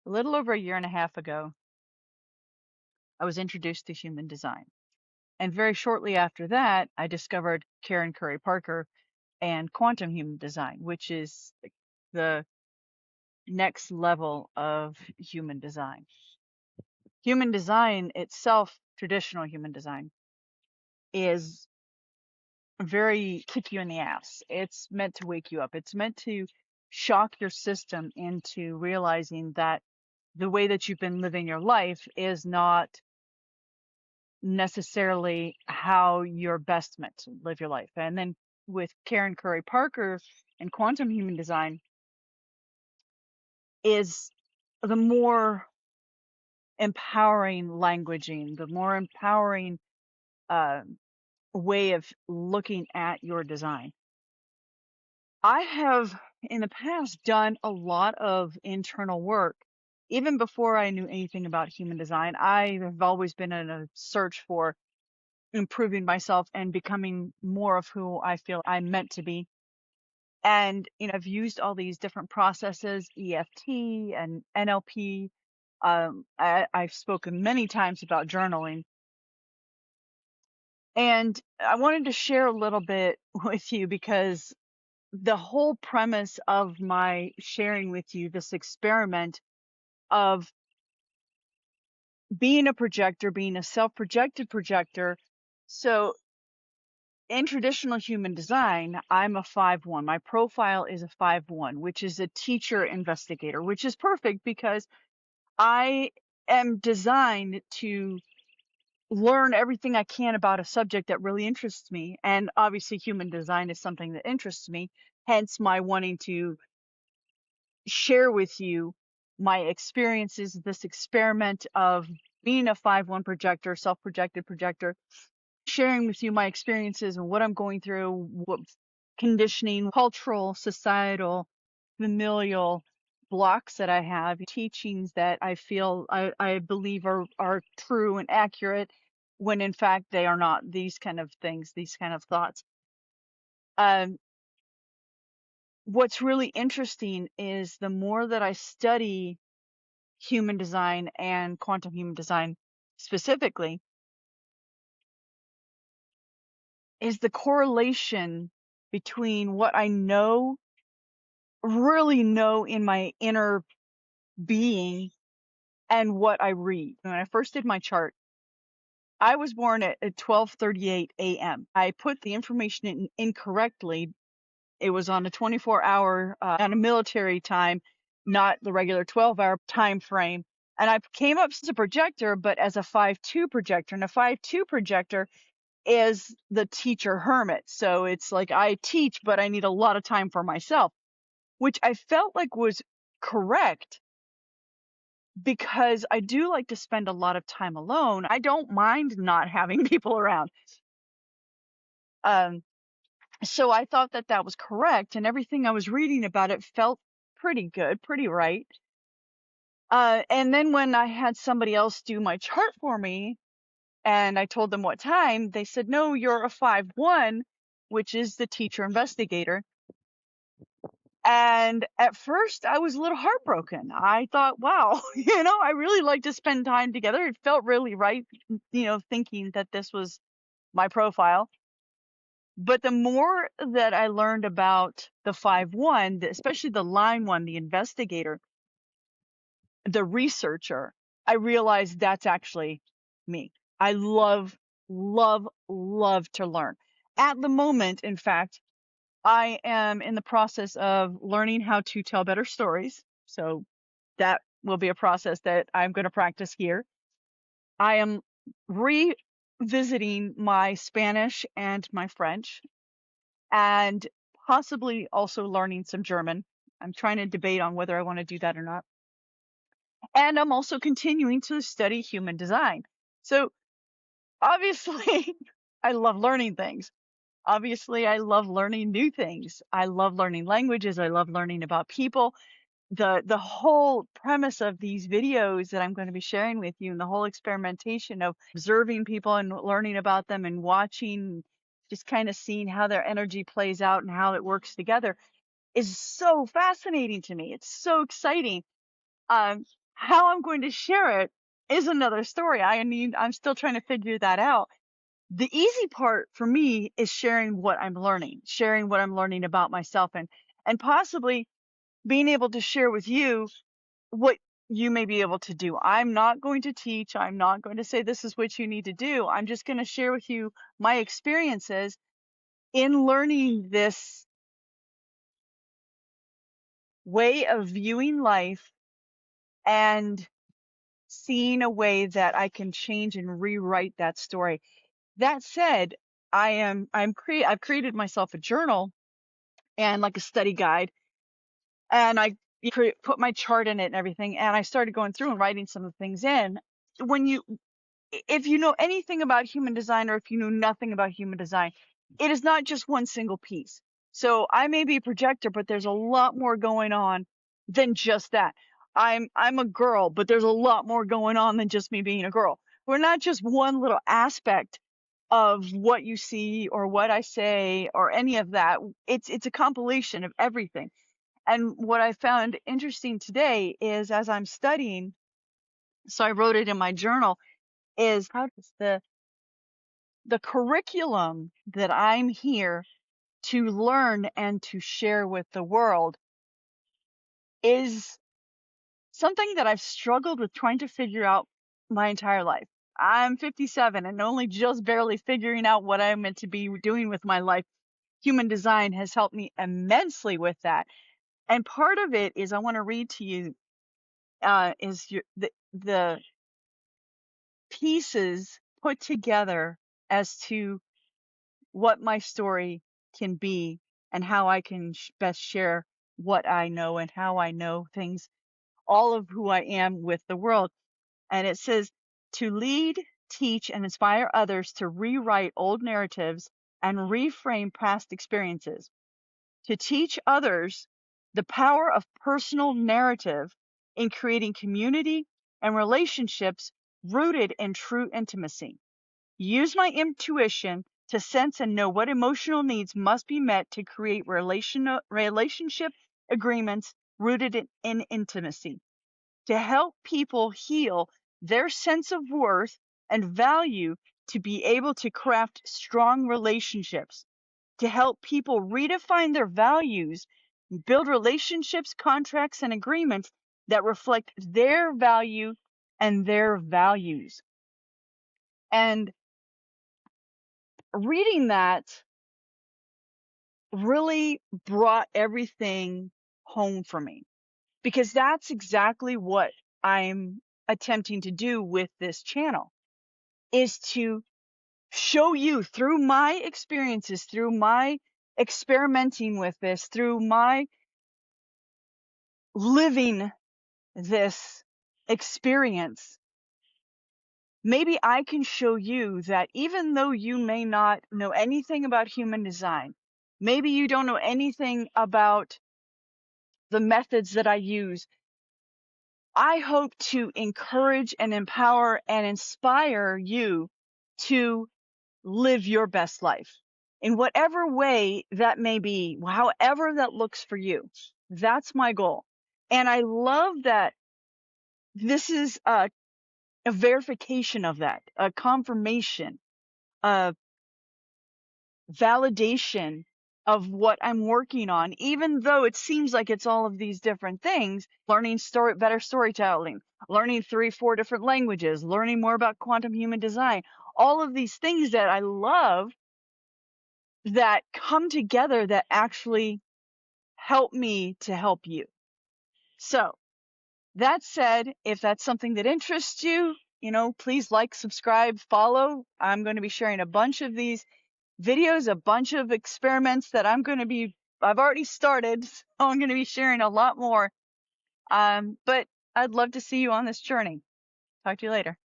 A little over a year and a half ago, I was introduced to human design. And very shortly after that, I discovered Karen Curry Parker and quantum human design, which is the next level of human design. Human design itself, traditional human design, is very kick you in the ass. It's meant to wake you up. It's meant to shock your system into realizing that the way that you've been living your life is not necessarily how you're best meant to live your life. And then with Karen Curry Parker and quantum human design is the more empowering languaging, the more empowering uh, way of looking at your design. I have in the past done a lot of internal work. Even before I knew anything about human design, I have always been in a search for improving myself and becoming more of who I feel I'm meant to be. And, I've used all these different processes, EFT and NLP. I've spoken many times about journaling. And I wanted to share a little bit with you because the whole premise of my sharing with you this experiment of being a projector, being a self-projected projector. So in traditional human design, I'm a 5-1. My profile is a 5-1, which is a teacher investigator, which is perfect because I am designed to learn everything I can about a subject that really interests me. And obviously, human design is something that interests me, hence my wanting to share with you my experiences, this experiment of being a 5-1 projector, self-projected projector, sharing with you my experiences and what I'm going through, what conditioning, cultural, societal, familial blocks that I have, teachings that I feel I believe are true and accurate when in fact they are not, these kind of things, these kind of thoughts. Um, what's really interesting is the more that I study human design and quantum human design specifically, is the correlation between what I really know in my inner being and what I read. When I first did my chart, I was born at 12:38 a.m. I put the information in incorrectly. It was on a 24-hour, on a military time, not the regular 12-hour time frame. And I came up as a projector, but as a 5-2 projector. And a 5-2 projector is the teacher hermit. So it's like I teach, but I need a lot of time for myself, which I felt like was correct because I do like to spend a lot of time alone. I don't mind not having people around. Um, so I thought that that was correct, and everything I was reading about it felt pretty good, pretty right. And then when I had somebody else do my chart for me, and I told them what time, they said, no, you're a 5-1, which is the teacher investigator. And at first I was a little heartbroken. I thought, wow, I really like to spend time together. It felt really right, thinking that this was my profile. But the more that I learned about the 5-1, especially the line one, the investigator, the researcher, I realized that's actually me. I love, love, love to learn. At the moment, in fact, I am in the process of learning how to tell better stories. So that will be a process that I'm going to practice here. I am revisiting my Spanish and my French, and possibly also learning some German. I'm trying to debate on whether I want to do that or not. And I'm also continuing to study human design. So obviously, I love learning things. Obviously, I love learning new things. I love learning languages. I love learning about people. The whole premise of these videos that I'm going to be sharing with you, and the whole experimentation of observing people and learning about them and watching, just kind of seeing how their energy plays out and how it works together, is so fascinating to me. It's so exciting. How I'm going to share it is another story. I'm still trying to figure that out. The easy part for me is sharing what I'm learning about myself, and possibly being able to share with you what you may be able to do. I'm not going to teach. I'm not going to say this is what you need to do. I'm just going to share with you my experiences in learning this way of viewing life and seeing a way that I can change and rewrite that story. That said, I've created myself a journal and like a study guide, and I put my chart in it and everything, and I started going through and writing some of the things in. If you know anything about human design, or if you know nothing about human design, it is not just one single piece. So I may be a projector, but there's a lot more going on than just that. I'm a girl, but there's a lot more going on than just me being a girl. We're not just one little aspect of what you see or what I say or any of that. It's a compilation of everything. And what I found interesting today is, as I'm studying, so I wrote it in my journal, is how does the curriculum that I'm here to learn and to share with the world is something that I've struggled with trying to figure out my entire life. I'm 57 and only just barely figuring out what I'm meant to be doing with my life. Human design has helped me immensely with that. And part of it is, I want to read to you, the pieces put together as to what my story can be and how I can best share what I know and how I know things, all of who I am with the world. And it says, to lead, teach, and inspire others to rewrite old narratives and reframe past experiences, to teach others the power of personal narrative in creating community and relationships rooted in true intimacy. Use my intuition to sense and know what emotional needs must be met to create relationship agreements rooted in intimacy, to help people heal their sense of worth and value, to be able to craft strong relationships, to help people redefine their values, build relationships, contracts, and agreements that reflect their value and their values. And reading that really brought everything home for me, because that's exactly what I'm attempting to do with this channel, is to show you through my experiences, through my experimenting with this, through my living this experience. Maybe I can show you that even though you may not know anything about human design, maybe you don't know anything about the methods that I use, I hope to encourage and empower and inspire you to live your best life in whatever way that may be, however that looks for you. That's my goal. And I love that this is a verification of that, a confirmation, a validation of what I'm working on, even though it seems like it's all of these different things. Learning better storytelling, learning 3-4 different languages, learning more about quantum human design, all of these things that I love that come together that actually help me to help you. So that said, if that's something that interests you, please like, subscribe, follow. I'm going to be sharing a bunch of these videos, a bunch of experiments that I've already started, so I'm going to be sharing a lot more. But I'd love to see you on this journey. Talk to you later.